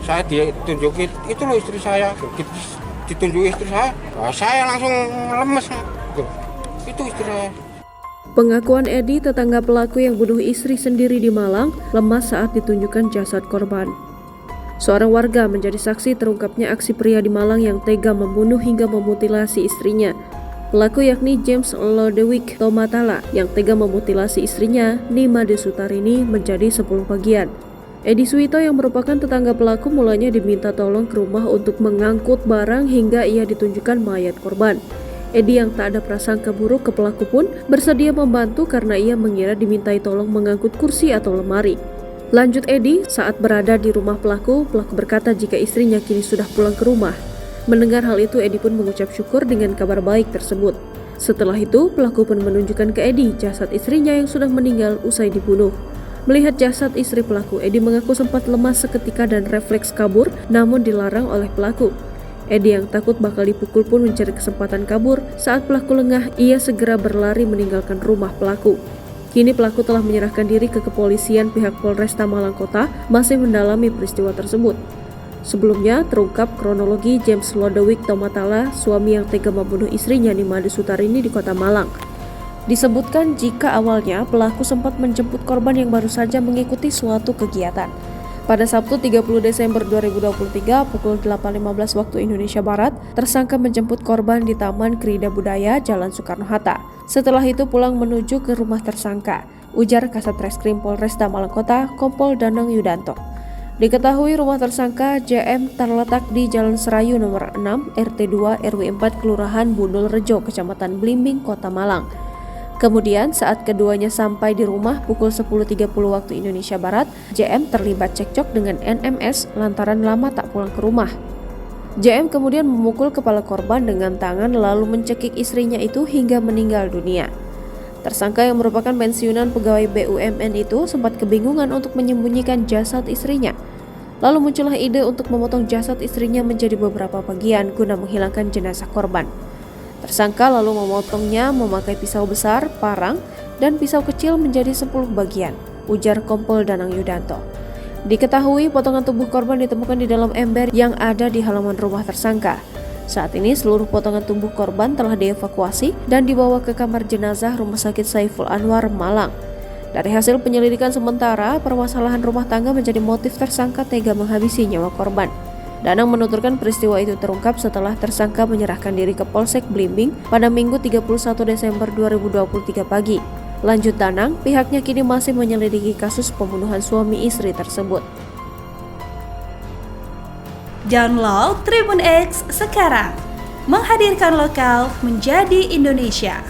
Saya ditunjukin, itu loh istri saya, ditunjukin istri saya langsung lemes. Itu istri saya. Pengakuan Edi, tetangga pelaku yang bunuh istri sendiri di Malang, lemas saat ditunjukkan jasad korban. Seorang warga menjadi saksi terungkapnya aksi pria di Malang yang tega membunuh hingga memutilasi istrinya. Pelaku yakni James Lodewijk Tomatala yang tega memutilasi istrinya, Nima Desutarini, menjadi 10 bagian. Edi Suito yang merupakan tetangga pelaku mulanya diminta tolong ke rumah untuk mengangkut barang hingga ia ditunjukkan mayat korban. Edi yang tak ada prasangka buruk ke pelaku pun bersedia membantu karena ia mengira dimintai tolong mengangkut kursi atau lemari. Lanjut Edi, saat berada di rumah pelaku berkata jika istrinya kini sudah pulang ke rumah. Mendengar hal itu, Edi pun mengucap syukur dengan kabar baik tersebut. Setelah itu, pelaku pun menunjukkan ke Edi jasad istrinya yang sudah meninggal usai dibunuh. Melihat jasad istri pelaku, Edi mengaku sempat lemas seketika dan refleks kabur, namun dilarang oleh pelaku. Edi yang takut bakal dipukul pun mencari kesempatan kabur. Saat pelaku lengah, ia segera berlari meninggalkan rumah pelaku. Kini pelaku telah menyerahkan diri ke kepolisian. Pihak Polresta Malang Kota masih mendalami peristiwa tersebut. Sebelumnya terungkap kronologi James Lodewijk Tomatala, suami yang tega membunuh istrinya Nima Desutarini di Kota Malang. Disebutkan jika awalnya pelaku sempat menjemput korban yang baru saja mengikuti suatu kegiatan. Pada Sabtu 30 Desember 2023 pukul 8.15 waktu Indonesia Barat, tersangka menjemput korban di Taman Krida Budaya Jalan Soekarno-Hatta. Setelah itu pulang menuju ke rumah tersangka, ujar Kasat Reskrim Polresta Malang Kota, Kompol Danang Yudanto. Diketahui rumah tersangka JM terletak di Jalan Serayu nomor 6 RT 2 RW 4 Kelurahan Bundul Rejo, Kecamatan Blimbing, Kota Malang. Kemudian saat keduanya sampai di rumah pukul 10.30 waktu Indonesia Barat, JM terlibat cekcok dengan NMS lantaran lama tak pulang ke rumah. JM kemudian memukul kepala korban dengan tangan lalu mencekik istrinya itu hingga meninggal dunia. Tersangka yang merupakan pensiunan pegawai BUMN itu sempat kebingungan untuk menyembunyikan jasad istrinya. Lalu muncullah ide untuk memotong jasad istrinya menjadi beberapa bagian guna menghilangkan jenazah korban. Tersangka lalu memotongnya memakai pisau besar, parang, dan pisau kecil menjadi 10 bagian, ujar Kompol Danang Yudanto. Diketahui potongan tubuh korban ditemukan di dalam ember yang ada di halaman rumah tersangka. Saat ini seluruh potongan tubuh korban telah dievakuasi dan dibawa ke kamar jenazah Rumah Sakit Saiful Anwar, Malang. Dari hasil penyelidikan sementara, permasalahan rumah tangga menjadi motif tersangka tega menghabisi nyawa korban. Danang menuturkan peristiwa itu terungkap setelah tersangka menyerahkan diri ke Polsek Blimbing pada Minggu 31 Desember 2023 pagi. Lanjut Danang, pihaknya kini masih menyelidiki kasus pembunuhan suami istri tersebut. Download Tribun X sekarang, menghadirkan lokal menjadi Indonesia.